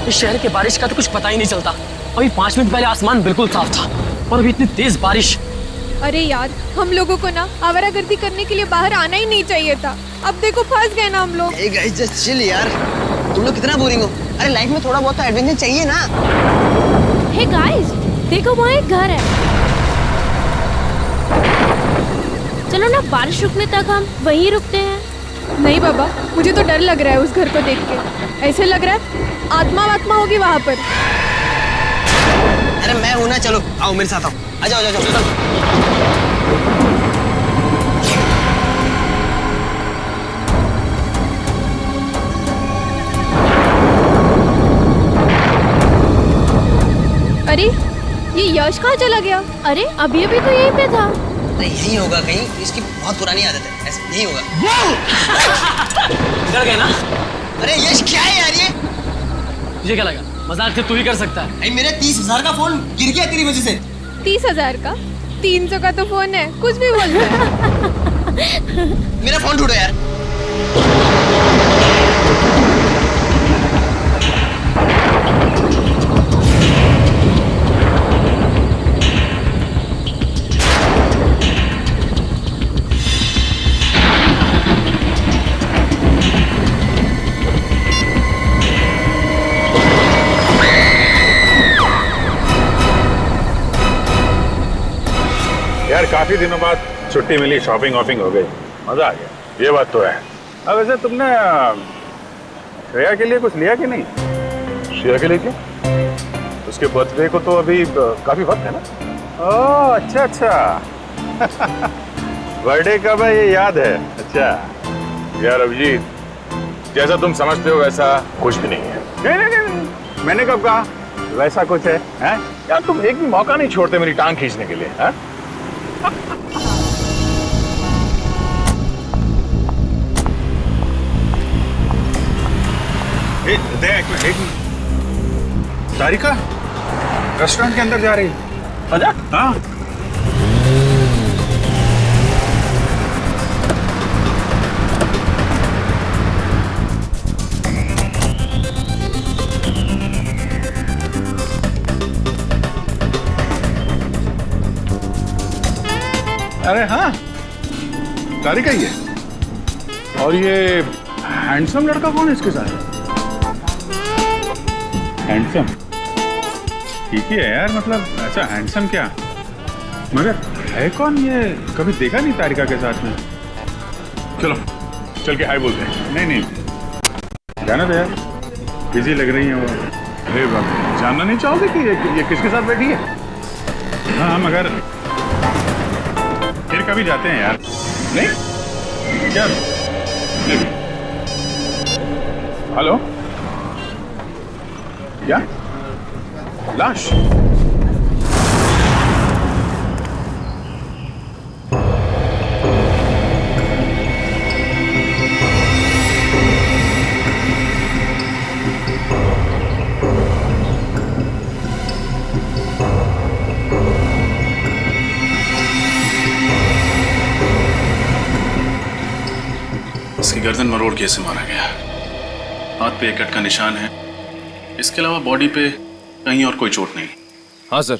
इस शहर के बारिश का तो कुछ पता ही नहीं चलता। अभी 5 मिनट पहले आसमान बिल्कुल साफ था और अभी इतनी तेज बारिश। अरे यार, हम लोगों को ना आवारागर्दी करने के लिए बाहर आना ही नहीं चाहिए था। अब देखो फंस गए ना हम लोग। Hey guys, just chill यार। तुम लोग कितना बोरिंग हो। अरे लाइफ में थोड़ा बहुत तो एडवेंचर चाहिए ना। हे गाइस, देखो वहाँ एक घर है। चलो ना, बारिश रुकने तक हम वहीं रुकते हैं। नहीं बाबा, मुझे तो डर लग रहा है उस घर को देख के। ऐसे लग रहा है आत्मा होगी वहाँ पर। अरे मैं हूँ ना, चलो आओ मेरे साथ आओ। आ जाओ जाओ जाओ। अरे ये यश कहाँ चला गया? अरे अभी अभी तो यहीं पे था। अरे यही होगा कहीं, इसकी बहुत पुरानी आदत है, ऐसे यही होगा। डर गए ना? अरे यश क्या है यार ये? तुझे क्या लगा मजाक से तू ही कर सकता है? भाई मेरे 30,000 का फोन गिर गया तेरी वजह से। 30,000 का? 300 का तो फोन है, कुछ भी बोल रहे हैं। मेरा फोन ढूंढो यार। यार काफी दिनों बाद छुट्टी मिली, शॉपिंग वॉपिंग हो गई, मजा आ गया, ये बात तो है। अब वैसे तुमने श्रेया के लिए कुछ लिया कि नहीं? श्रेया के लिए क्या? उसके बर्थडे को तो अभी काफी वक्त है ना। ओह अच्छा अच्छा। बर्थडे कब है ये याद है? अच्छा यार अभिजीत, जैसा तुम समझते हो वैसा कुछ भी नहीं है। नहीं, मैंने कब कहा वैसा कुछ है, हैं? यार तुम एक भी मौका नहीं छोड़ते मेरी टांग खींचने के लिए, हैं? देख तारिका रेस्टोरेंट के अंदर जा रही है। आजा। हाँ अरे हाँ तारिका ही है। और ये हैंडसम लड़का कौन है इसके साथ? हैंडसम ठीक ही है यार, मतलब ऐसा हैंडसम क्या, मगर है कौन ये? कभी देखा नहीं तारिका के साथ में। चलो चल के हाय बोलते हैं। नहीं नहीं जाना तो यार, बिजी लग रही है वो। अरे बाप, जानना नहीं चाहोगे कि ये किसके साथ बैठी है? हाँ मगर फिर कभी जाते हैं यार। नहीं क्या? हेलो क्या? लाश? इसकी गर्दन मरोड़ के ऐसे मारा गया। हाथ पे एक कट का निशान है, इसके अलावा बॉडी पे कहीं और कोई चोट नहीं। हाँ सर,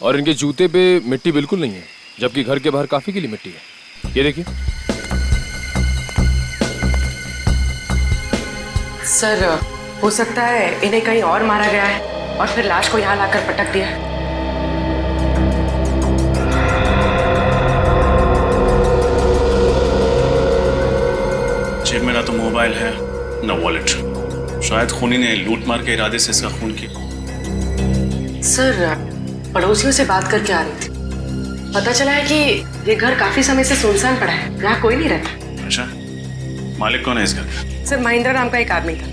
और इनके जूते पे मिट्टी बिल्कुल नहीं है, जबकि घर के बाहर काफी गीली मिट्टी है। ये देखिए सर, हो सकता है इन्हें कहीं और मारा गया है और फिर लाश को यहाँ लाकर पटक दिया है। जेब में ना तो मोबाइल है ना वॉलेट। शायद खूनी ने लूट मार के इरादे से इसका खून किया। सर, पड़ोसियों से बात करके आ रही थी, पता चला है कि ये घर काफी समय से सुनसान पड़ा है, यहाँ कोई नहीं रहता। अच्छा, मालिक कौन है इस घर का? सर, महेंद्र नाम का एक आदमी था,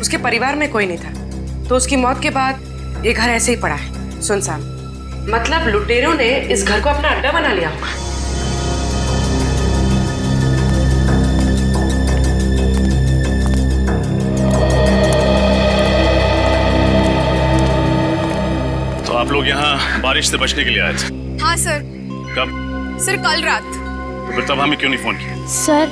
उसके परिवार में कोई नहीं था, तो उसकी मौत के बाद ये घर ऐसे ही पड़ा है सुनसान। मतलब लुटेरों ने इस घर को अपना अड्डा बना लिया होगा। आप लोग यहाँ बारिश से बचने के लिए आए थे? हाँ सर। कब? सर कल रात। तो फिर तब हमें क्यों नहीं फोन किया? सर,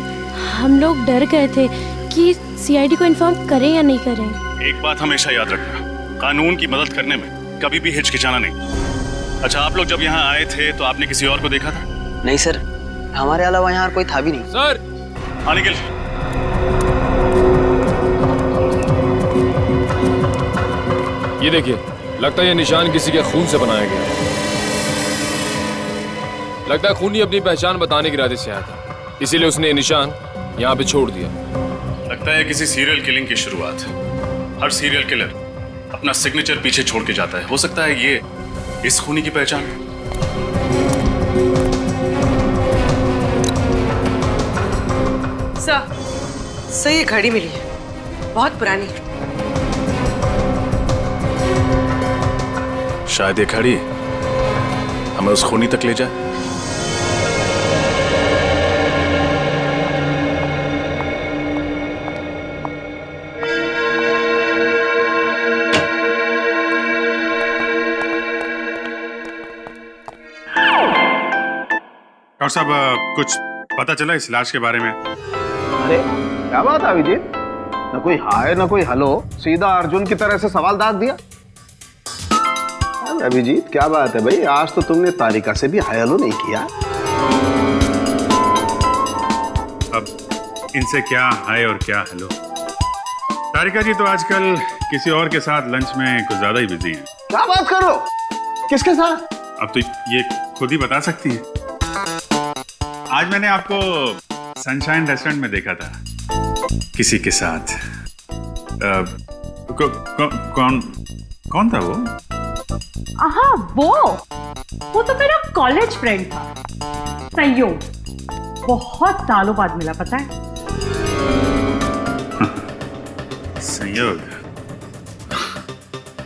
हम लोग डर गए थे कि सीआईडी को इन्फॉर्म करें या नहीं करें। एक बात हमेशा याद रखना, कानून की मदद करने में कभी भी हिचकिचाना नहीं। अच्छा, आप लोग जब यहाँ आए थे तो आपने किसी और को देखा था? नहीं सर, हमारे अलावा यहाँ कोई था भी नहीं। सर, हाँ निखिल। ये देखिए, लगता है ये निशान किसी के खून से बनाया गया है। लगता है खूनी अपनी पहचान बताने के इरादे से आया था, इसीलिए उसने ये निशान यहाँ पे छोड़ दिया। लगता है किसी सीरियल किलिंग की शुरुआत है। हर सीरियल किलर अपना सिग्नेचर पीछे छोड़ के जाता है। हो सकता है ये इस खूनी की पहचान है। सर ये घड़ी मिली है, बहुत पुरानी। शायद ये घड़ी हमें उस खूनी तक ले जाए। डॉक्टर साहब, कुछ पता चला इस लाश के बारे में? अरे क्या बात है अभिजीत, न कोई हाय न कोई हेलो, सीधा अर्जुन की तरह से सवाल दाग दिया। अरे अभिजीत क्या बात है भाई, आज तो तुमने तारिका से भी हाय हेलो नहीं किया। अब इनसे क्या हाय और क्या हेलो। तारिका जी तो आजकल किसी और के साथ लंच में कुछ ज्यादा ही बिजी हैं। क्या बात कर रहे हो, किसके साथ? अब तो ये खुद ही बता सकती हैं। आज मैंने आपको सनशाइन रेस्टोरेंट में देखा था किसी के साथ। कौन था वो? हाँ, वो तो मेरा कॉलेज फ्रेंड था, संयोग। बहुत सालों बाद मिला, पता है। संयोग?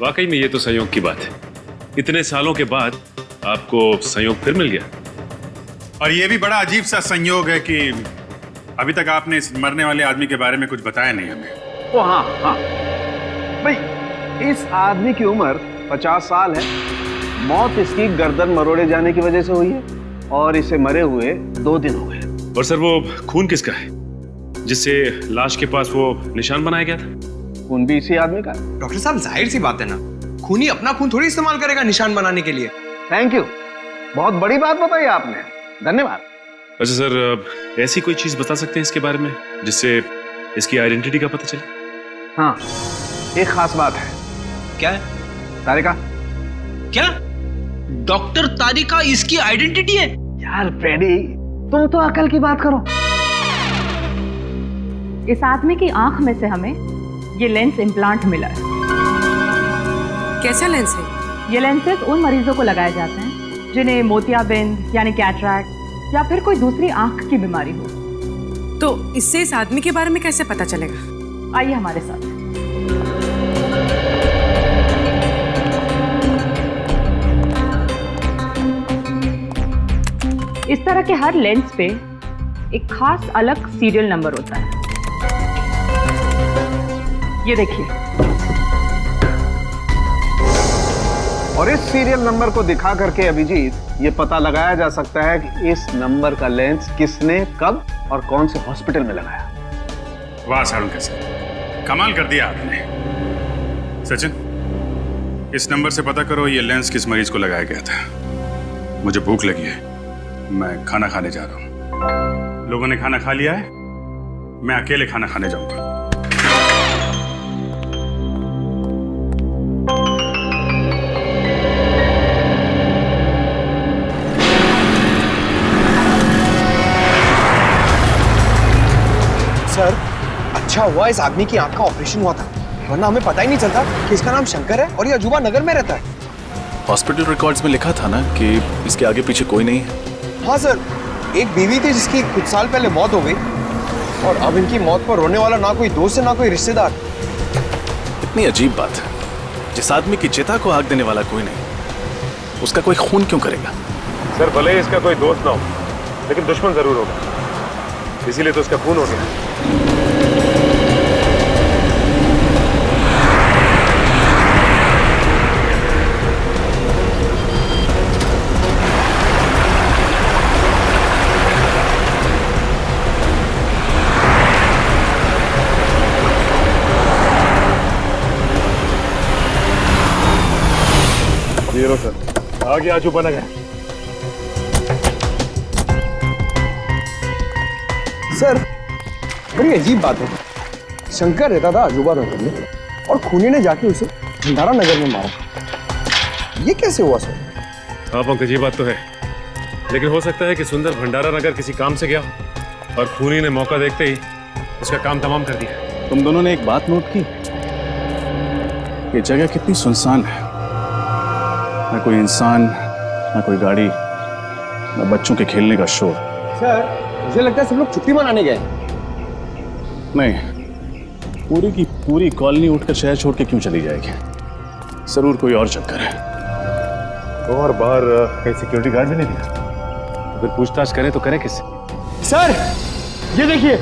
वाकई में ये तो संयोग की बात है। इतने सालों के बाद आपको संयोग फिर मिल गया। और ये भी बड़ा अजीब सा संयोग है कि अभी तक आपने इस मरने वाले आदमी के बारे में कुछ बताया नहीं हमें। ओ हाँ भाई, इस आदमी की उम्र 50 साल है। मौत इसकी गर्दन मरोड़े जाने की वजह से हुई है और इसे मरे हुए 2 दिन हो गए। और सर, वो खून किसका है जिससे लाश के पास वो निशान बनाया गया था? खून भी इसी आदमी का। डॉक्टर साहब, जाहिर सी बात है ना, खूनी अपना खून थोड़ी इस्तेमाल करेगा निशान बनाने के लिए। थैंक यू, बहुत बड़ी बात बताई आपने, धन्यवाद। अच्छा सर, ऐसी कोई चीज बता सकते हैं इसके बारे में जिससे इसकी आइडेंटिटी का पता चले? हाँ, एक खास बात है। क्या है? तारिका। क्या? डॉक्टर तारिका इसकी आइडेंटिटी है? यार फ्रेडी, तुम तो अकल की बात करो। इस आदमी की आंख में से हमें ये लेंस इम्प्लांट मिला है। कैसा लेंस है? ये लेंसेज उन मरीजों को लगाए जाते हैं जिन्हें मोतियाबिंद यानी कैटरैक्ट या फिर कोई दूसरी आंख की बीमारी हो। तो इससे इस आदमी के बारे में कैसे पता चलेगा? आइए हमारे साथ। इस तरह के हर लेंस पे एक खास अलग सीरियल नंबर होता है। ये देखिए। और इस सीरियल नंबर को दिखा करके अभिजीत ये पता लगाया जा सकता है कि इस नंबर का लेंस किसने, कब और कौन से हॉस्पिटल में लगाया। वाह सारुण सर, कमाल कर दिया आपने। सचिन, इस नंबर से पता करो ये लेंस किस मरीज को लगाया गया था। मुझे भूख लगी है, मैं खाना खाने जा रहा हूँ। लोगों ने खाना खा लिया है, मैं अकेले खाना खाने जाऊंगा। सर, अच्छा हुआ इस आदमी की आंख का ऑपरेशन हुआ था, वरना हमें पता ही नहीं चलता कि इसका नाम शंकर है और ये अजूबा नगर में रहता है। हॉस्पिटल रिकॉर्ड्स में लिखा था ना कि इसके आगे पीछे कोई नहीं है। हाँ सर, एक बीवी थी जिसकी कुछ साल पहले मौत हो गई और अब इनकी मौत पर रोने वाला ना कोई दोस्त है ना कोई रिश्तेदार। इतनी अजीब बात है, जिस आदमी की चिता को आग देने वाला कोई नहीं, उसका कोई खून क्यों करेगा? सर, भले ही इसका कोई दोस्त ना हो, लेकिन दुश्मन जरूर होगा, इसीलिए तो उसका खून हो गया। ये लो सर, आगे आजू बना गया। सर बड़ी अजीब बात है, शंकर रहता था अजूबा नगर में और खूनी ने जाके उसे भंडारा नगर में मारा। ये कैसे हुआ सर? हाँ पंकज, ये बात तो है, लेकिन हो सकता है कि सुंदर भंडारा नगर किसी काम से गया और खूनी ने मौका देखते ही उसका काम तमाम कर दिया। तुम दोनों ने एक बात नोट की, ये जगह कितनी सुनसान है, ना कोई इंसान, ना कोई गाड़ी, ना बच्चों के खेलने का शोर। सर मुझे लगता है सब लोग छुट्टी मनाने गए। नहीं, पूरी की पूरी कॉलोनी उठकर शहर छोड़ के क्यों चली जाएगी? जरूर कोई और चक्कर है। और बाहर कहीं सिक्योरिटी गार्ड भी नहीं दिखा, अगर पूछताछ करें तो करें किससे? सर ये देखिए,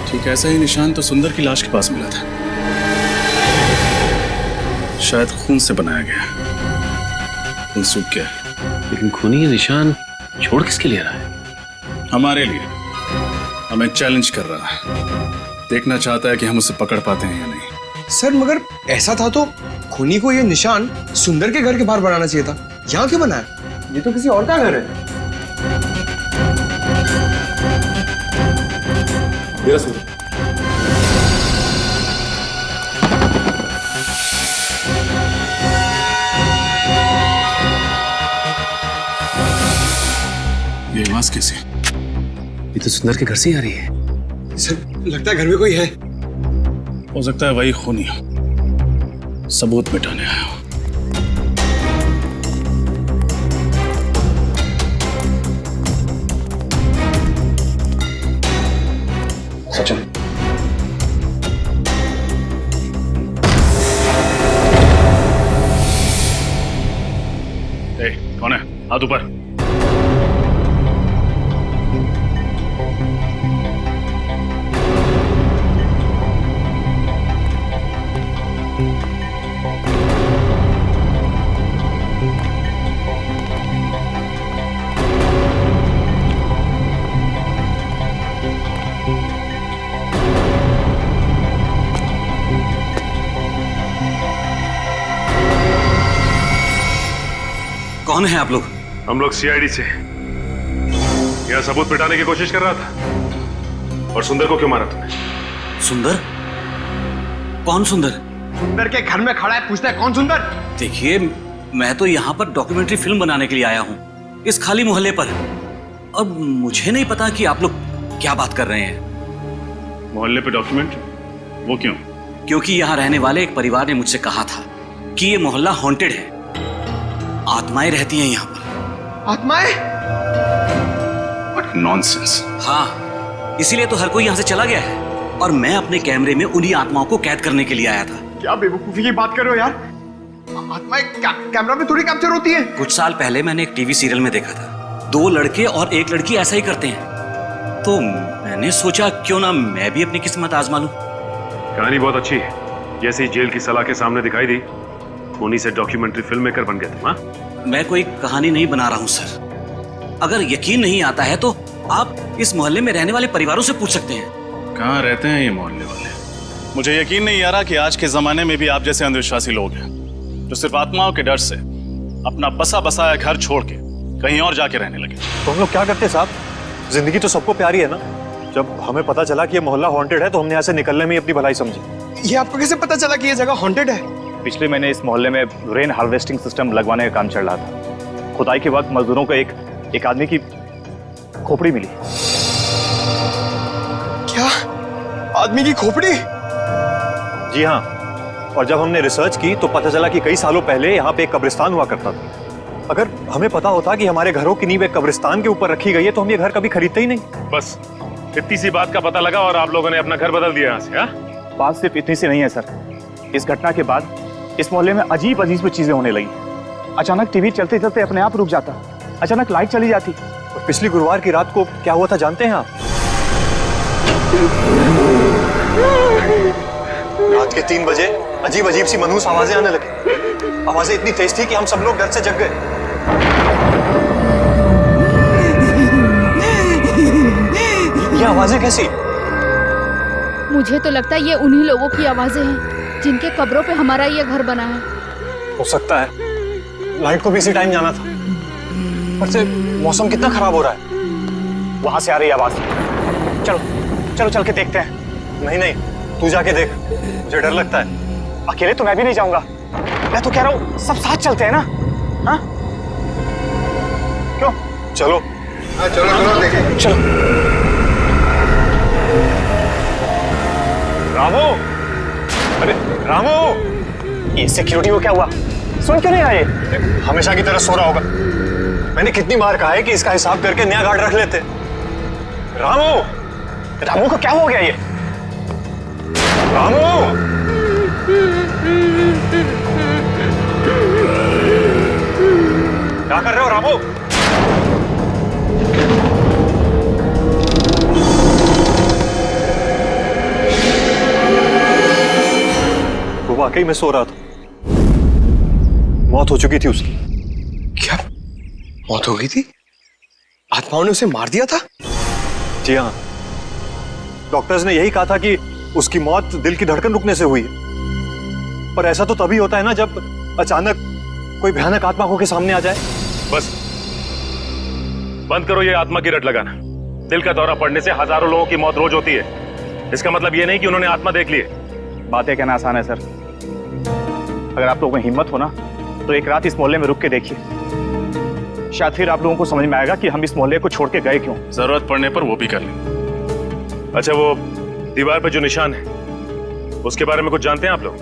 ठीक ऐसा ही निशान तो सुंदर की लाश के पास मिला था, शायद खून से बनाया गया, खून सूख गया। लेकिन खूनी ये निशान छोड़ किसके लिए रहा है? हमारे लिए, हमें चैलेंज कर रहा है, देखना चाहता है कि हम उसे पकड़ पाते हैं या नहीं। सर मगर ऐसा था तो खूनी को ये निशान सुंदर के घर के बाहर बनाना चाहिए था, यहाँ क्यों बनाया? ये तो किसी और का घर है। मेरा सुन, ये आवाज कैसे? ये तो सुंदर के घर से ही आ रही है। सर लगता है घर में कोई है। हो सकता है वही खूनी हो, सबूत मिटाने आया हो। सचिन, कौन है? हाथ ऊपर। कौन है आप लोग? हम लोग सीआईडी से। यह सबूत मिटाने की कोशिश कर रहा था। और सुंदर को क्यों मारा तुमने? सुंदर? कौन सुंदर? सुंदर के घर में खड़ा है, पूछता है कौन सुंदर? देखिए, मैं तो यहाँ पर डॉक्यूमेंट्री फिल्म बनाने के लिए आया हूँ, इस खाली मोहल्ले पर। अब मुझे नहीं पता कि आप लोग क्या बात कर रहे हैं। मोहल्ले पे डॉक्यूमेंट? वो क्यों? क्योंकि यहाँ रहने वाले एक परिवार ने मुझसे कहा था कि ये मोहल्ला हॉन्टेड है, आत्माएं रहती हैं यहाँ पर। आत्माएं? What nonsense! हाँ, इसीलिए तो हर कोई यहाँ से चला गया है और मैं अपने कैमरे में उन्हीं आत्माओं को कैद करने के लिए आया था। क्या बेवकूफी की बात कर रहे हो यार? आत्माएं कैमरा में थोड़ी कैप्चर होती है। कुछ साल पहले मैंने एक टीवी सीरियल में देखा था, 2 लड़के और 1 लड़की ऐसा ही करते हैं, तो मैंने सोचा क्यों ना मैं भी अपनी किस्मत आजमा लूं। कहानी बहुत अच्छी है, जैसे ही जेल की सलाह के सामने दिखाई दी, खूनी से डॉक्यूमेंट्री फिल्म मेकर बन गया तुम। हाँ? मैं कोई कहानी नहीं बना रहा हूँ सर। अगर यकीन नहीं आता है तो आप इस मोहल्ले में रहने वाले परिवारों से पूछ सकते हैं। कहाँ रहते हैं ये मोहल्ले वाले? मुझे यकीन नहीं आ रहा कि आज के जमाने में भी आप जैसे अंधविश्वासी लोग हैं जो सिर्फ आत्माओं के डर से अपना बसा बसाया घर छोड़ के कहीं और जाके रहने लगे। तो हम लोग क्या करते साहब? जिंदगी तो सबको प्यारी है ना। जब हमें पता चला कि ये मोहल्ला हॉन्टेड है तो हमने यहाँ से निकलने में ही अपनी भलाई समझी। ये आपको कैसे पता चला कि ये जगह हॉन्टेड है? पिछले महीने इस मोहल्ले में रेन हार्वेस्टिंग सिस्टम लगवाने का काम चल रहा था। खुदाई के वक्त मजदूरों को एक आदमी की खोपड़ी मिली। क्या? आदमी की खोपड़ी? जी हाँ, और जब हमने रिसर्च की तो पता चला कि कई सालों पहले यहाँ पे एक कब्रिस्तान हुआ करता था। अगर हमें पता होता कि हमारे घरों की नींव एक कब्रिस्तान के ऊपर रखी गई है तो हम ये घर कभी खरीदते ही नहीं। बस इतनी सी बात का पता लगा और आप लोगों ने अपना घर बदल दिया यहाँ से। हाँ? बात सिर्फ इतनी सी नहीं है सर। इस घटना के बाद इस मोहल्ले में अजीब अजीब चीजें होने लगी। अचानक टीवी चलते चलते अपने आप रुक जाता, अचानक लाइट चली जाती। और पिछली गुरुवार की रात को क्या हुआ था जानते हैं आप? रात के 3 बजे अजीब अजीब सी मनहूस आवाजें आने लगी। आवाजें इतनी तेज थी कि हम सब लोग डर से जग गए। ये आवाजें कैसी? मुझे तो लगता है ये उन्हीं लोगों की आवाजें हैं जिनके कब्रों पे हमारा ये घर बना है। हो सकता है लाइट को भी इसी टाइम जाना था, पर से मौसम कितना खराब हो रहा है। वहां से आ रही आवाज। चलो चलो चल के देखते हैं। नहीं नहीं, तू जाके देख, मुझे डर लगता है। अकेले तो मैं भी नहीं जाऊंगा। मैं तो कह रहा हूँ सब साथ चलते हैं ना। हाँ क्यों? चलो चलो चलो देखें। चलो। रामू, अरे रामू, ये सिक्योरिटी को क्या हुआ? सुन क्यों नहीं आए? हमेशा की तरह सो रहा होगा। मैंने कितनी बार कहा है कि इसका हिसाब करके नया गार्ड रख लेते। रामू, रामू को क्या हो गया ये? रामू, क्या कर रहे हो रामू? वो वाकई में सो रहा था। मौत हो चुकी थी उसकी। क्या मौत हो गई थी? आत्माओं ने उसे मार दिया था? जी हाँ, डॉक्टर्स ने यही कहा था कि उसकी मौत दिल की धड़कन रुकने से हुई है। पर ऐसा तो तभी होता है ना जब अचानक कोई भयानक आत्मा को के सामने आ जाए। बस बंद करो ये आत्मा की रट लगाना। दिल का दौरा पड़ने से हजारों लोगों की मौत रोज होती है। इसका मतलब ये नहीं कि उन्होंने आत्मा देख ली है। बातें कहना आसान है सर। अगर आप लोगों में हिम्मत हो ना तो एक रात इस मोहल्ले में रुक के देखिए। शायद फिर आप लोगों को समझ में आएगा कि हम इस मोहल्ले को छोड़ के गए क्यों। जरूरत पड़ने पर वो भी कर लेंगे। अच्छा, वो दीवार पे जो निशान है उसके बारे में कुछ जानते हैं आप लोग?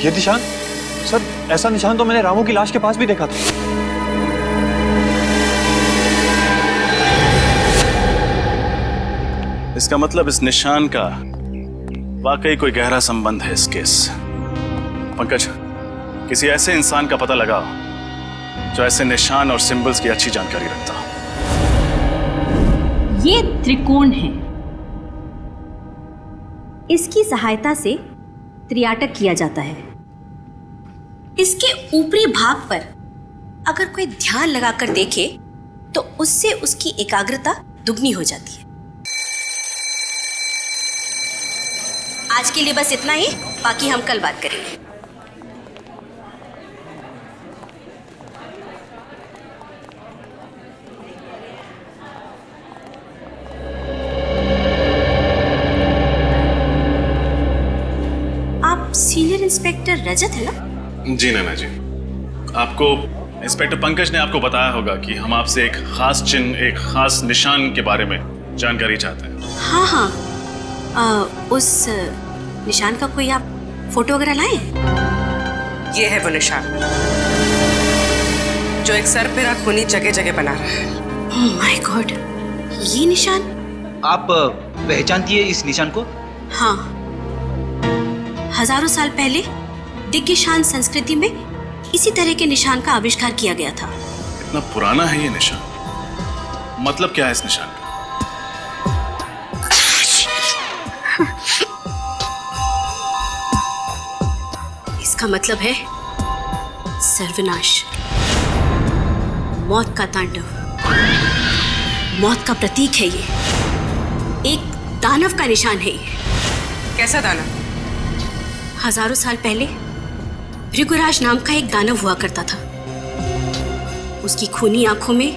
ये निशान? सर ऐसा निशान तो मैंने रामू की लाश के पास भी देखा था। इसका मतलब इस निशान का वाकई कोई गहरा संबंध है इस केस से। पंकज, किसी ऐसे इंसान का पता लगाओ जो ऐसे निशान और सिंबल्स की अच्छी जानकारी रखता हो। ये त्रिकोण है। इसकी सहायता से त्रियाटक किया जाता है। इसके ऊपरी भाग पर अगर कोई ध्यान लगाकर देखे तो उससे उसकी एकाग्रता दुगनी हो जाती है। आज के लिए बस इतना ही, बाकी हम कल बात करेंगे। आप सीनियर इंस्पेक्टर रजत है ना? जी नैना जी, आपको इंस्पेक्टर पंकज ने आपको बताया होगा कि हम आपसे एक खास चिन्ह, एक खास निशान के बारे में जानकारी चाहते हैं। हाँ हाँ, उस निशान का कोई आप फोटो वगैरह लाए? ये है वो निशान जो एक सर पे खूनी जगह जगह बना रहा है। ओह माय गॉड, ये निशान आप पहचानती है इस निशान को? हाँ, हजारों साल पहले दिग्गिशान संस्कृति में इसी तरह के निशान का आविष्कार किया गया था। इतना पुराना है ये निशान? मतलब क्या है इस निशान का? इसका मतलब है सर्वनाश, मौत का तांडव, मौत का प्रतीक है ये। एक दानव का निशान है ये। कैसा दानव? हजारों साल पहले भृगुराज नाम का एक दानव हुआ करता था। उसकी खूनी आंखों में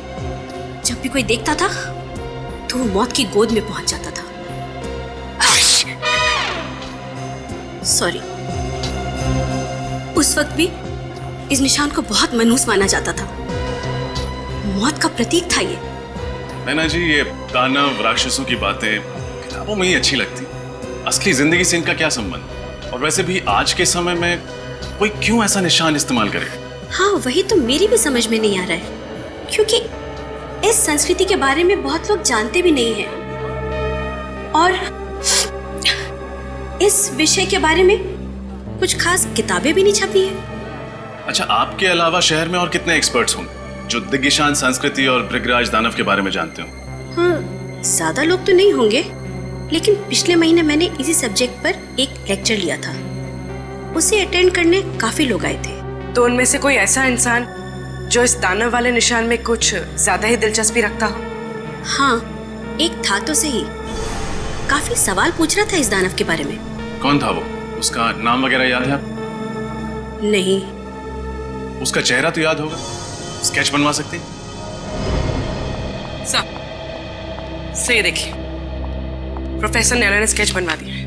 जब भी कोई देखता था तो वो मौत की गोद में पहुंच जाता था। सॉरी, उस वक्त भी इस निशान को बहुत मनहूस माना जाता था। मौत का प्रतीक था ये। नैना जी, ये दानव राक्षसों की बातें किताबों में ही अच्छी लगती, असली जिंदगी से इनका क्या संबंध? और वैसे भी आज के समय में कोई क्यों ऐसा निशान इस्तेमाल करे? हाँ, वही तो मेरी भी समझ में नहीं आ रहा है, क्योंकि इस संस्कृति के बारे में बहुत लोग जानते भी नहीं हैं और इस विषय के बारे में कुछ खास किताबें भी नहीं छपी है। अच्छा, आपके अलावा शहर में और कितने एक्सपर्ट्स होंगे जो दिग्गिशान संस्कृति और भृगराज दानव के बारे में जानते हो? हाँ, ज्यादा लोग तो नहीं होंगे, लेकिन पिछले महीने मैंने इसी सब्जेक्ट पर एक लेक्चर लिया था। उसे अटेंड करने काफी लोग आए थे। तो उनमें से कोई ऐसा इंसान जो इस दानव वाले निशान में कुछ ज्यादा ही दिलचस्पी रखता हो? हाँ, एक था तो सही। काफी सवाल पूछ रहा था इस दानव के बारे में। कौन था वो? उसका नाम वगैरह याद है आप? नहीं। उसका चेहरा तो याद होगा, स्केच बनवा सकते हैं? सर, ये देखिए, प्रोफेसर नैना ने स्केच बनवा दिया है।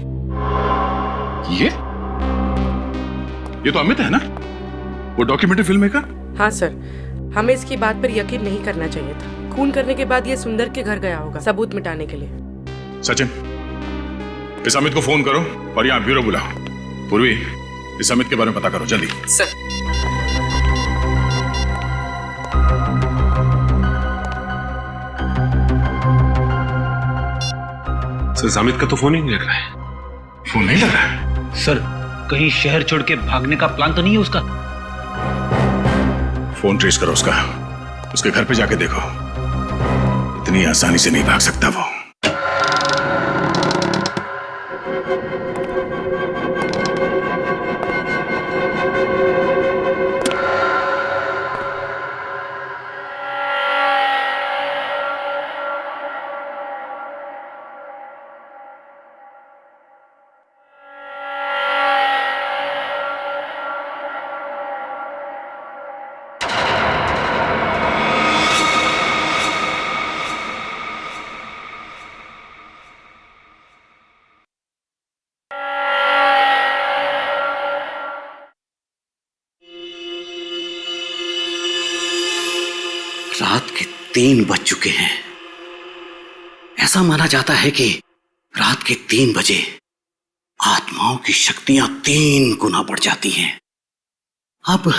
ये तो अमित है ना, वो डॉक्यूमेंट्री फिल्म मेकर? हाँ सर, हमें इसकी बात पर यकीन नहीं करना चाहिए था। खून करने के बाद ये सुंदर के घर गया होगा सबूत मिटाने के लिए। सचिन, इस अमित को फोन करो और यहाँ ब्यूरो बुलाओ। पूर्वी, इस अमित के बारे में पता करो जल्दी। सर। सर, अमित का तो फोन ही नहीं लग रहा है। फोन नहीं लग रहा है? सर, कहीं शहर छोड़ के भागने का प्लान तो नहीं है उसका? फोन ट्रेस करो उसका, उसके घर पे जाके देखो। इतनी आसानी से नहीं भाग सकता वो। रात के 3 बज चुके हैं। ऐसा माना जाता है कि रात के 3 बजे आत्माओं की शक्तियां 3 गुना बढ़ जाती हैं। अब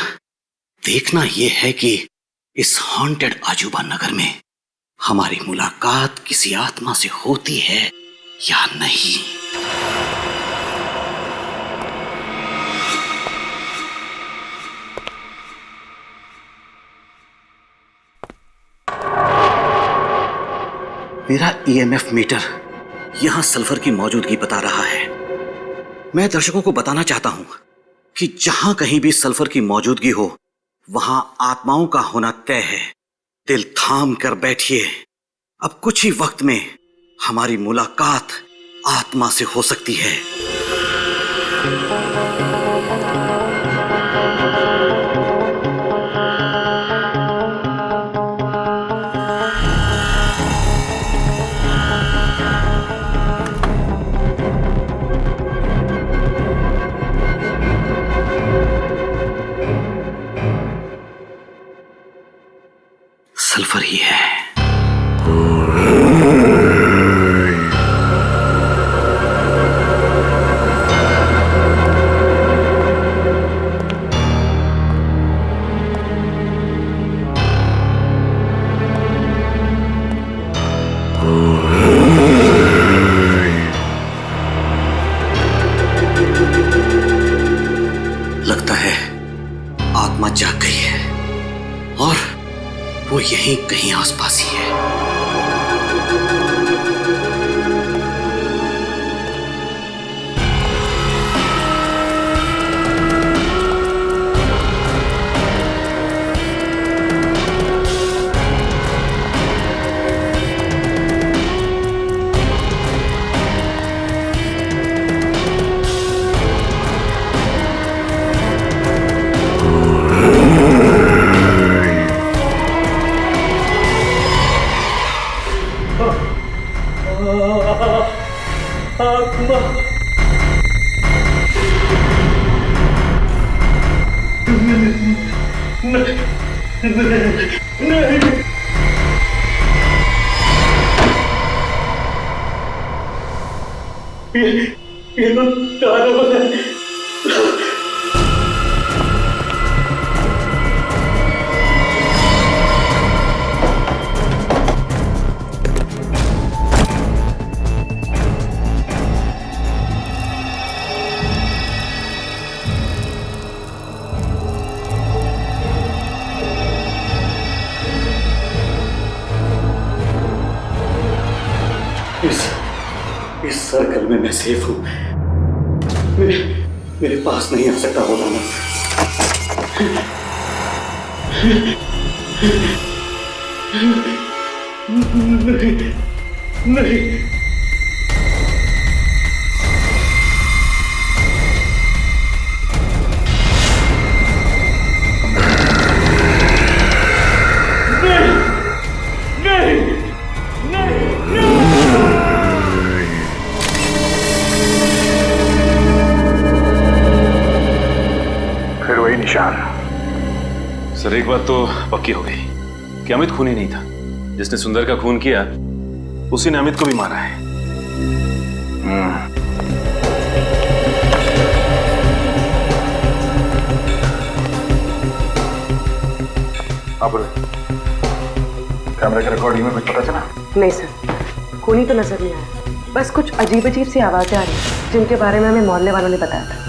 देखना यह है कि इस हॉन्टेड अजूबा नगर में हमारी मुलाकात किसी आत्मा से होती है या नहीं। मेरा ईएमएफ मीटर यहां सल्फर की मौजूदगी बता रहा है। मैं दर्शकों को बताना चाहता हूं कि जहां कहीं भी सल्फर की मौजूदगी हो वहां आत्माओं का होना तय है। दिल थाम कर बैठिए, अब कुछ ही वक्त में हमारी मुलाकात आत्मा से हो सकती है। सल्फर ही है। लगता है आत्मा जाग गई है और वो यहीं कहीं आसपास ही है। इस सर्कल में मैं सेफ हूं। मेरे पास नहीं आ सकता वो दानव। नहीं, नहीं। सर एक बात तो पक्की हो गई कि अमित खूनी नहीं था। जिसने सुंदर का खून किया उसी ने अमित को भी मारा है। आप कैमरे के रिकॉर्डिंग में कुछ पता चला? नहीं सर, खूनी तो नजर नहीं आया। बस कुछ अजीब अजीब सी आवाजें आ रही हैं जिनके बारे में हमें मोहल्ले वालों ने बताया था।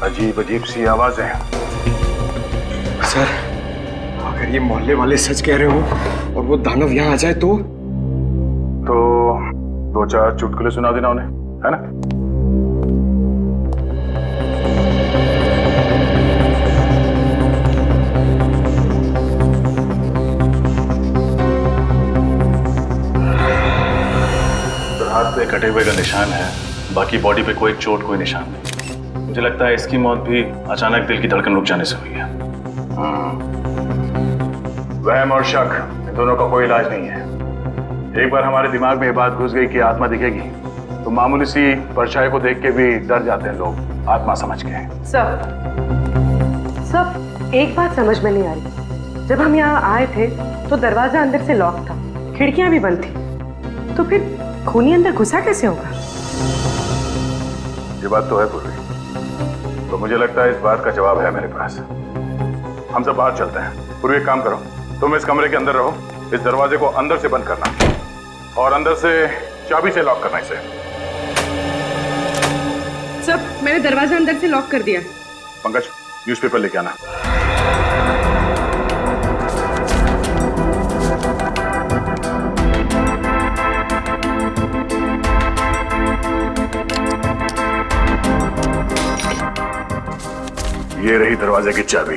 अजीब अजीब सी आवाजें। सर, अगर ये मोहल्ले वाले सच कह रहे हो और वो दानव यहाँ आ जाए तो 2-4 चुटकुले सुना देना उन्हें, है ना? हाथ पे कटे हुए का निशान है, बाकी बॉडी पे कोई चोट कोई निशान नहीं। मुझे लगता है इसकी मौत भी अचानक दिल की धड़कन रुक जाने से हुई है। वहम और शक, इन दोनों का कोई इलाज नहीं है। एक बार हमारे दिमाग में ये बात घुस गई कि आत्मा दिखेगी तो मामूली सी परछाई को देख के भी डर जाते हैं लोग, आत्मा समझ के। सब एक बात समझ में नहीं आ रही। जब हम यहाँ आए थे तो दरवाजा अंदर से लॉक था, खिड़कियां भी बंद थी, तो फिर खूनी अंदर घुसा कैसे होगा? ये बात तो है पूर्वी, तो मुझे लगता है इस बात का जवाब है मेरे पास। हम सब बाहर चलते हैं। पूर्वी एक काम करो, तुम इस कमरे के अंदर रहो, इस दरवाजे को अंदर से बंद करना और अंदर से चाबी से लॉक करना इसे। सब, मैंने दरवाजा अंदर से लॉक कर दिया। पंकज, न्यूज़पेपर लेके आना। ये रही दरवाजे की चाबी।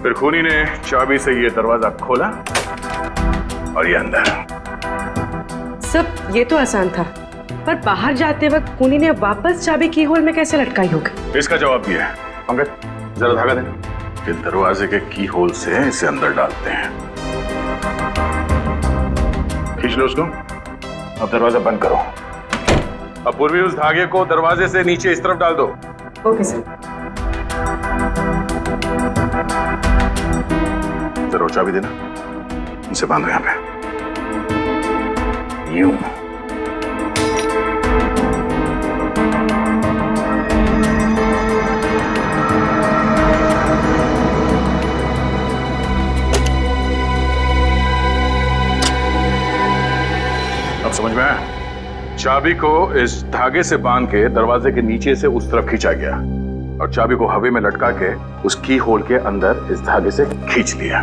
फिर खूनी ने चाबी से ये दरवाजा खोला और ये अंदर। सब, ये तो आसान था, पर बाहर जाते वक्त खूनी ने वापस चाबी की होल में कैसे लटकाई होगी? इसका जवाब भी है। पंकज, जरा धागा देना। फिर दरवाजे के की होल से इसे अंदर डालते हैं। खींच लो उसको। अब दरवाजा बंद करो। अब पूर्वी उस धागे को दरवाजे से नीचे इस तरफ डाल दो। Okay sir. जरूर चाबी देना। इसे बांधो यहाँ पे। यूं। अब समझ में आया? चाबी को इस धागे से बांध के दरवाजे के नीचे से उस तरफ खींचा गया और चाबी को हवा में लटका के उस की होल के अंदर इस धागे से खींच लिया।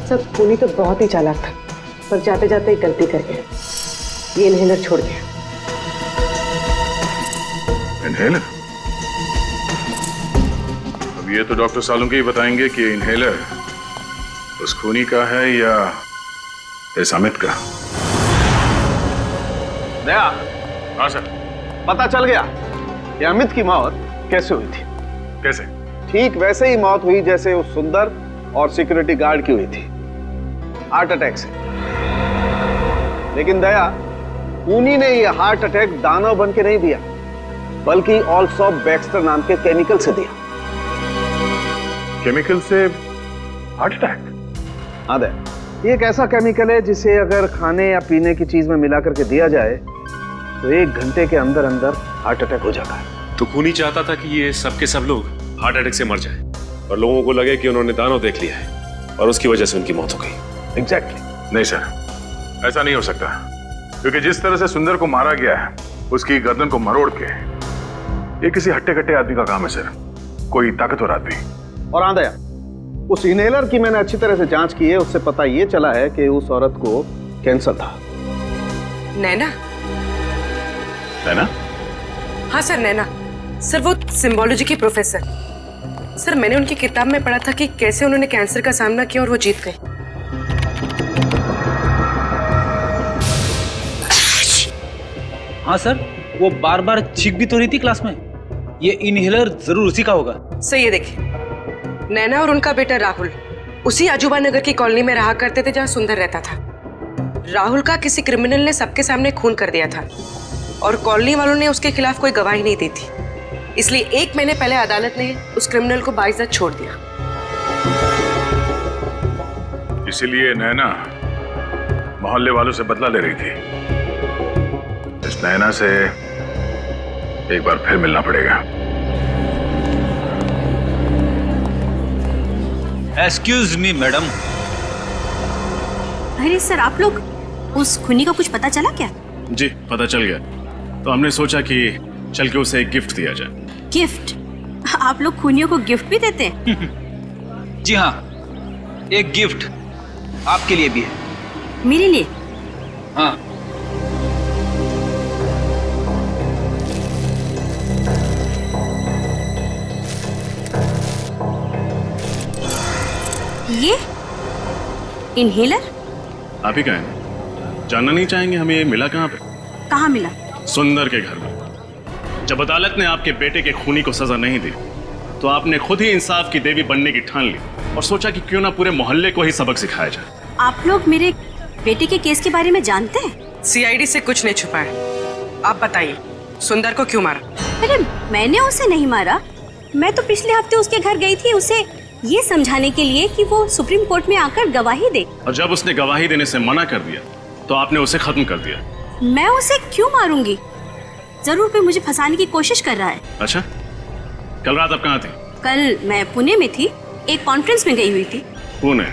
सब, खूनी तो बहुत ही चालाक था, पर जाते जाते एक गलती कर गया। ये इनहेलर छोड़ गया। इनहेलर? अब ये तो डॉक्टर सालुंके ही बताएंगे कि इनहेलर उस खूनी का है या इस अमित का। दया। हाँ सर। पता चल गया कि अमित की मौत कैसे हुई थी। कैसे? ठीक वैसे ही मौत हुई जैसे उस सुंदर और सिक्योरिटी गार्ड की हुई थी, हार्ट अटैक से। लेकिन दया, खूनी ने यह हार्ट अटैक दानव बन के नहीं दिया, बल्कि ऑल्सो बैक्स्टर नाम के केमिकल से दिया। केमिकल से हार्ट अटैक? हाँ दया, ये एक ऐसा केमिकल है जिसे अगर खाने या पीने की चीज में मिला करके दिया जाए तो 1 घंटे के अंदर अंदर हार्ट अटैक हो जाता है। तो खूनी चाहता था कि ये सब के सब लोग हार्ट अटैक से मर जाए और लोगों को लगे कि उन्होंने दानव देख लिया है और उसकी वजह से उनकी मौत हो गई। एग्जैक्टली। नहीं सर, ऐसा नहीं हो सकता, क्योंकि जिस तरह से सुंदर को मारा गया है, उसकी गर्दन को मरोड़ के, ये किसी हट्टे कट्टे आदमी का काम है सर, कोई ताकतवर आदमी। और हाँ दया, उस इनहेलर की मैंने अच्छी तरह से जांच की है, उससे पता ये चला है कि उस औरत को कैंसर था। नैना? नैना? हाँ सर, नैना। सर, वो सिम्बोलॉजी की प्रोफेसर। सर, मैंने उनकी किताब में पढ़ा था कि कैसे उन्होंने कैंसर का सामना किया और वो जीत गए। हाँ सर, वो बार बार चीख भी तो रही थी क्लास में। ये इनहेलर जरूर उसी का होगा। सो ये देखिए, नैना और उनका बेटा राहुल उसी अजूबा नगर की कॉलोनी में रहा करते थे जहां सुंदर रहता था। राहुल का किसी क्रिमिनल ने सबके सामने खून कर दिया था और कॉलोनी वालों ने उसके खिलाफ कोई गवाही नहीं दी थी, इसलिए 1 महीने पहले अदालत ने उस क्रिमिनल को बाइज्जत छोड़ दिया। इसीलिए नैना मोहल्ले वालों से बदला ले रही थी। इस नैना से एक बार फिर मिलना पड़ेगा। Excuse me madam. अरे सर, आप लोग उस खूनी का कुछ पता चला क्या? जी पता चल गया, तो हमने सोचा कि चल के उसे एक गिफ्ट दिया जाए। गिफ्ट? आप लोग खूनियों को गिफ्ट भी देते हैं? जी हाँ, एक गिफ्ट आपके लिए भी है। मेरे लिए? हाँ। ये इनहेलर? आप ही कहें, जानना नहीं चाहेंगे हमें ये मिला कहाँ पे? कहाँ मिला? सुंदर के घर में। जब अदालत ने आपके बेटे के खूनी को सजा नहीं दी तो आपने खुद ही इंसाफ की देवी बनने की ठान ली और सोचा कि क्यों ना पूरे मोहल्ले को ही सबक सिखाया जाए। आप लोग मेरे बेटे के केस के बारे में जानते हैं? सीआईडी से कुछ नहीं छुपा है। आप बताइए, सुंदर को क्यों मारा? अरे मैंने उसे नहीं मारा। मैं तो पिछले हफ्ते उसके घर गई थी उसे ये समझाने के लिए कि वो सुप्रीम कोर्ट में आकर गवाही दे। और जब उसने गवाही देने से मना कर दिया तो आपने उसे खत्म कर दिया। मैं उसे क्यों मारूंगी? जरूर कोई मुझे फंसाने की कोशिश कर रहा है। अच्छा, कल रात आप कहाँ थी? कल मैं पुणे में थी, एक कॉन्फ्रेंस में गई हुई थी। पुणे?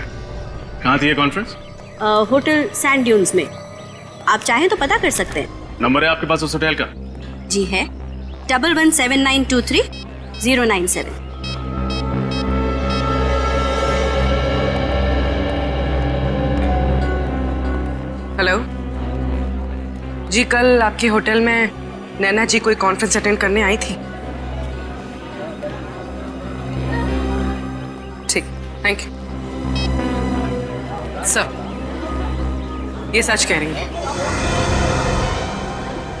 कहाँ थी ये कॉन्फ्रेंस? होटल सैंड ड्यून्स में। आप चाहें तो पता कर सकते हैं। नंबर है आपके पास उस होटल का? जी है, 117923-097। हेलो जी, कल आपके होटल में नैना जी कोई कॉन्फ्रेंस अटेंड करने आई थी। ठीक, थैंक यू सर। ये सच कह रही है?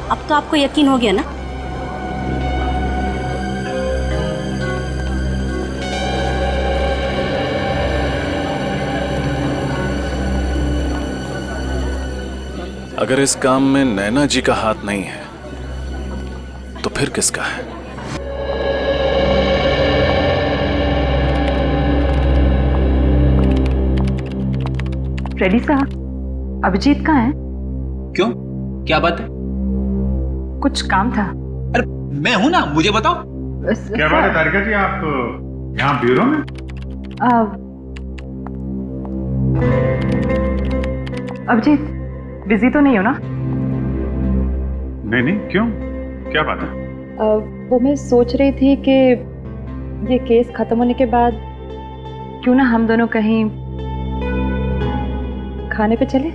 अब तो आपको यकीन हो गया ना? अगर इस काम में नैना जी का हाथ नहीं है तो फिर किसका है? रेडी साहब, अभिजीत कहाँ है? क्यों, क्या बात है? कुछ काम था। अरे मैं हूं ना, मुझे बताओ। क्या बात है तारिका जी, आप यहाँ ब्यूरो में? अभिजीत बिजी तो नहीं हो ना? नहीं नहीं, क्यों, क्या बात है? वो मैं सोच रही थी कि ये केस खत्म होने के बाद क्यों ना हम दोनों कहीं खाने पे चले?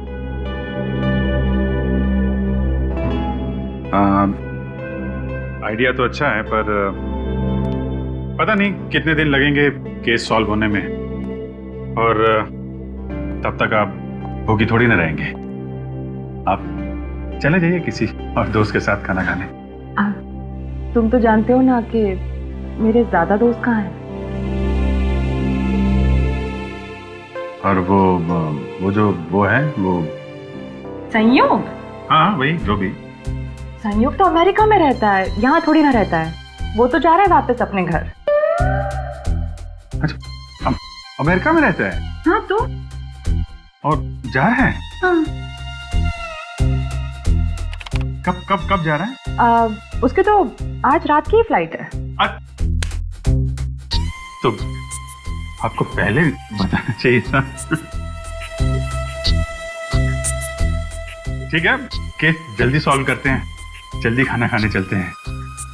आइडिया तो अच्छा है, पर पता नहीं कितने दिन लगेंगे केस सॉल्व होने में, और तब तक आप भूखी थोड़ी ना रहेंगे। आप चले जाइए किसी और दोस्त के साथ खाना खाने। तुम तो जानते हो ना कि मेरे ज्यादा दोस्त कहाँ हैं। और वो है वो संयोग? हाँ वही, जो भी। संयोग तो अमेरिका में रहता है, यहाँ थोड़ी ना रहता है। वो तो जा रहा है वापस अपने घर। अच्छा, अमेरिका में रहता है? हाँ तो? और जा रहा है? हाँ। कब जा रहा है? उसके तो आज रात की फ्लाइट है। तो आपको पहले बताना चाहिए था। ठीक है, केस जल्दी सॉल्व करते हैं, जल्दी खाना खाने चलते हैं।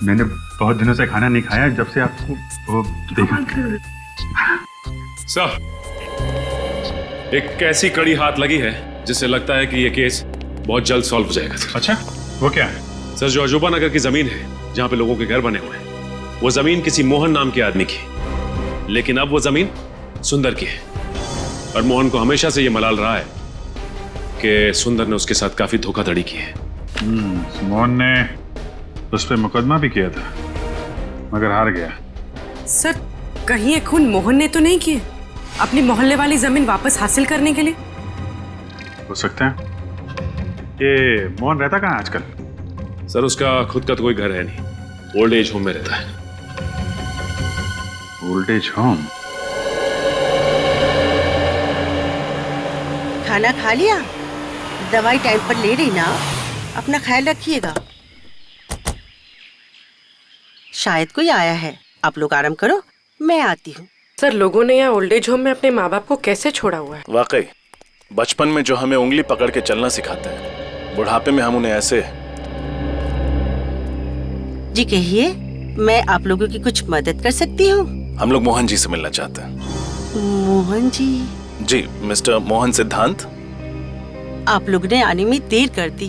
मैंने बहुत दिनों से खाना नहीं खाया जब से आपको वो देखा। सर, एक ऐसी कड़ी हाथ लगी है जिससे लगता है कि ये केस बहुत जल्द सॉल्व हो जाएगा। अच्छा, वो क्या है? सर, जो अजूबा नगर की जमीन है जहां पे लोगों के घर बने हुए हैं, वो जमीन किसी मोहन नाम के आदमी की, लेकिन अब वो जमीन सुंदर की है। और मोहन को हमेशा से ये मलाल रहा है कि सुंदर ने उसके साथ काफी धोखाधड़ी की है। मोहन ने उस पर मुकदमा भी किया था, मगर हार गया। सर कहीं ये खून मोहन ने तो नहीं किए अपनी मोहल्ले वाली जमीन वापस हासिल करने के लिए? हो सकता है। ये मोहन रहता कहाँ आजकल? सर उसका खुद का तो कोई घर है नहीं, ओल्ड एज होम में रहता है। Old age home? खाना खा लिया? दवाई टाइम पर ले रही ना? अपना ख्याल रखिएगा। शायद कोई आया है, आप लोग आराम करो, मैं आती हूँ। सर लोगों ने यहाँ ओल्ड एज होम में अपने माँ बाप को कैसे छोड़ा हुआ है? वाकई बचपन में जो हमें उंगली पकड़ के चलना सिखाते हैं, बुढ़ापे में हम उन्हें ऐसे। जी कहिए, मैं आप लोगों की कुछ मदद कर सकती हूँ? हम लोग मोहन जी से मिलना चाहते हैं। मोहन जी? जी, मिस्टर मोहन सिद्धांत। आप लोग ने आने में देर कर दी,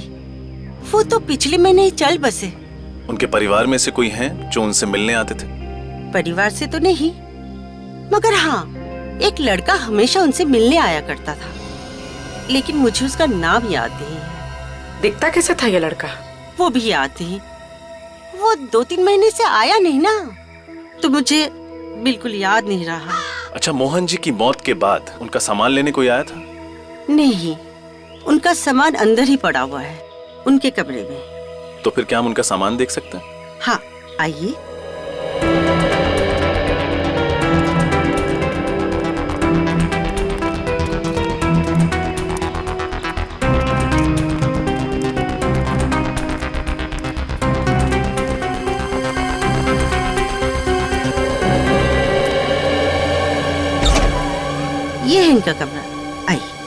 वो तो पिछले महीने ही चल बसे। उनके परिवार में से कोई हैं जो उनसे मिलने आते थे? परिवार से तो नहीं, मगर हाँ, एक लड़का हमेशा उनसे मिलने आया करता था, लेकिन मुझे उसका नाम याद नहीं है। दिखता कैसा था ये लड़का? वो भी याद नहीं, वो 2-3 महीने से आया नहीं ना, तो मुझे बिल्कुल याद नहीं रहा। अच्छा, मोहन जी की मौत के बाद उनका सामान लेने कोई आया था? नहीं, उनका सामान अंदर ही पड़ा हुआ है, उनके कमरे में। तो फिर क्या हम उनका सामान देख सकते हैं? हाँ, आइए। ये है इनका कमरा, आइए।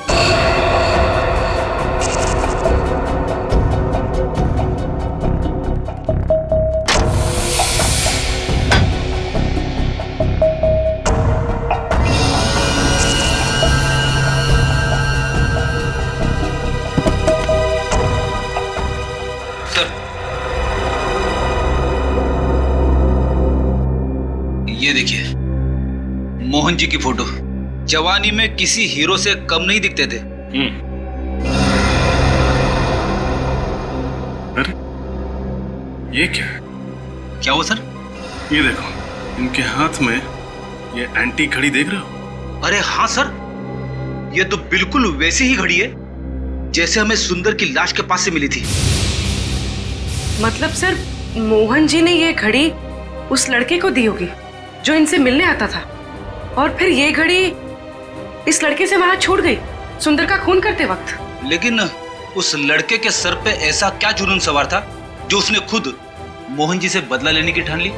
ये देखिए, मोहन जी की फोटो। जवानी में किसी हीरो से कम नहीं दिखते थे। अरे ये क्या हुआ सर? ये देखो, इनके हाथ में ये एंटी घड़ी देख रहे हो? अरे हाँ सर, ये तो बिल्कुल वैसी ही घड़ी है जैसे हमें सुंदर की लाश के पास से मिली थी। मतलब सर, मोहन जी ने ये घड़ी उस लड़के को दी होगी जो इनसे मिलने आता था, और फिर ये घड़ी इस लड़के से वहां छूट गई सुंदर का खून करते वक्त। लेकिन उस लड़के के सर पे ऐसा क्या जुनून सवार था जो उसने खुद मोहन जी से बदला लेने की ठान ली?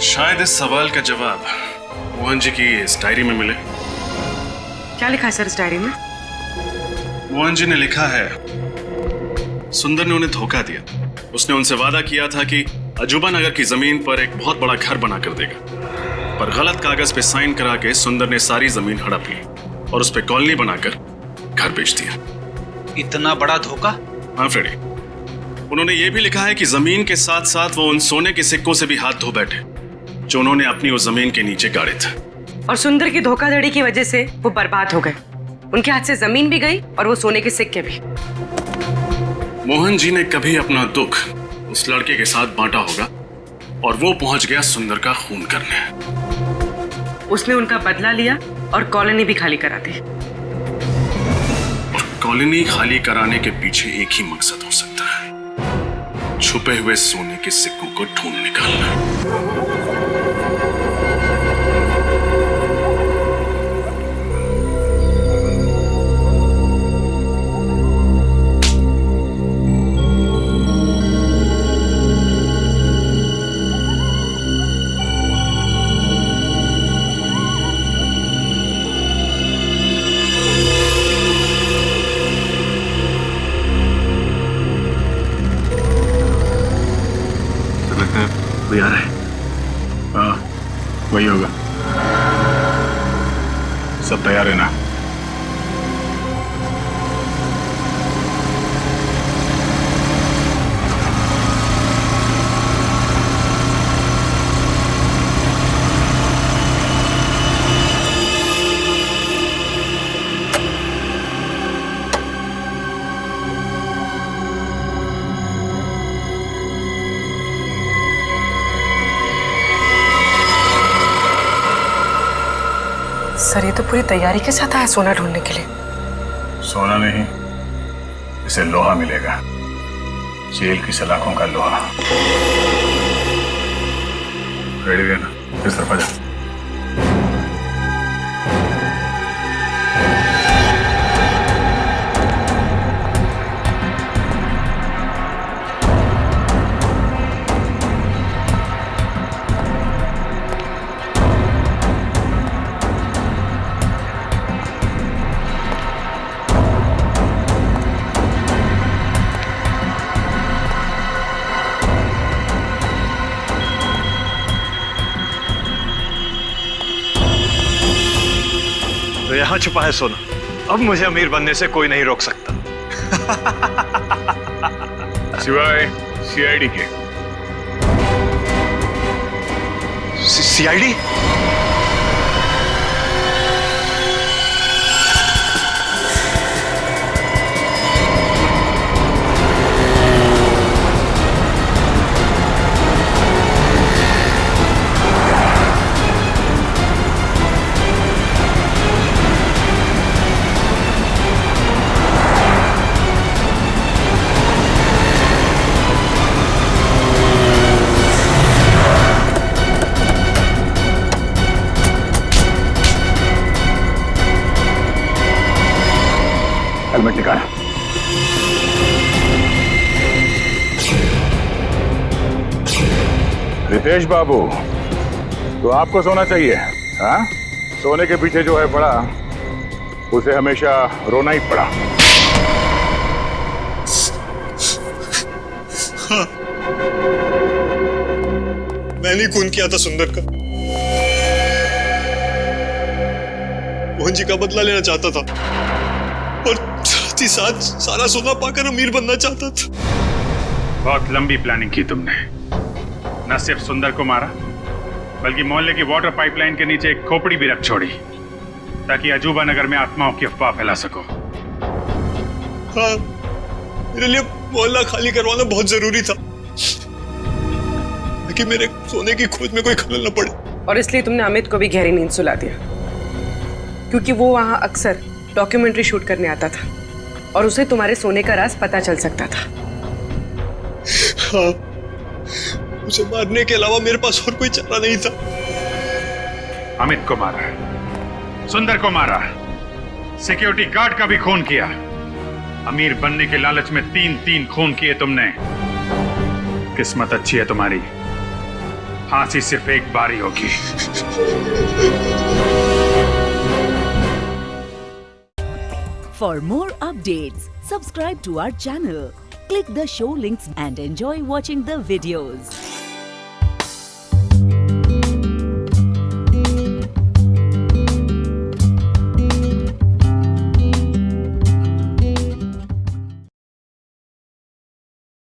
शायद इस सवाल का जवाब मोहन जी की इस डायरी में मिले। क्या लिखा है सर इस डायरी में? मोहन जी ने लिखा है, सुंदर ने उन्हें धोखा दिया। उसने उनसे वादा किया था कि अजूबा नगर की जमीन पर एक बहुत बड़ा घर बना कर देगा, पर गलत कागज पे साइन करा के सुंदर ने सारी जमीन हड़प ली और उस पे कॉलोनी बनाकर घर बेच दिया। इतना बड़ा धोखा? हाँ फ्रेडी, उन्होंने ये भी लिखा है कि जमीन के साथ साथ वो उन सोने के सिक्कों से भी हाथ धो बैठे जो उन्होंने अपनी उस जमीन के नीचे गाड़े थे। और सुंदर की धोखाधड़ी की वजह से वो बर्बाद हो गए। उनके हाथ से जमीन भी गई और वो सोने के सिक्के भी। मोहन जी ने कभी अपना दुख उस लड़के के साथ बांटा होगा और वो पहुंच गया सुंदर का खून करने। उसने उनका बदला लिया और कॉलोनी भी खाली करा दी। और कॉलोनी खाली कराने के पीछे एक ही मकसद हो सकता है, छुपे हुए सोने के सिक्कों को ढूंढ निकालना। कोई आ रहा है? हाँ, वही होगा। सब तैयार है ना? सर ये तो पूरी तैयारी के साथ आया सोना ढूंढने के लिए। सोना नहीं, इसे लोहा मिलेगा, जेल की सलाखों का लोहा। रेडी है ना? इस तरफ आ जा। तो यहाँ छुपा है सोना, अब मुझे अमीर बनने से कोई नहीं रोक सकता। सिवाय सीआईडी के। सीआईडी? हेलमेट निकाल। रितेश बाबू, तो आपको सोना चाहिए? हाँ, सोने के पीछे जो है पड़ा, उसे हमेशा रोना ही पड़ा। हाँ, मैंने खून किया था सुंदर का। मोहन जी का बदला लेना चाहता था और साथ ही साथ सारा सोना पाकर अमीर बनना चाहता था। बहुत लंबी प्लानिंग की तुमने। न सिर्फ सुंदर को मारा, बल्कि मोहल्ले की वाटर पाइपलाइन के नीचे एक खोपड़ी भी रख छोड़ी, ताकि अजूबा नगर में आत्माओं की अफवाह फैला सको। हाँ, मेरे लिए मोहल्ला खाली करवाना बहुत जरूरी था, ताकि मेरे सोने की खोज में कोई खलल न पड़े। और इसलिए तुमने अमित को भी गहरी नींद सुला दिया, क्योंकि वो वहां अक्सर डॉक्यूमेंट्री शूट करने आता था और उसे तुम्हारे सोने का राज पता चल सकता था। हाँ, उसे मारने के अलावा मेरे पास और कोई चारा नहीं था। अमित को मारा, सुंदर को मारा, सिक्योरिटी गार्ड का भी खून किया। अमीर बनने के लालच में 3-3 खून किए तुमने। किस्मत अच्छी है तुम्हारी, फांसी सिर्फ एक बार ही होगी। For more updates, subscribe to our channel, click the show links and enjoy watching the videos.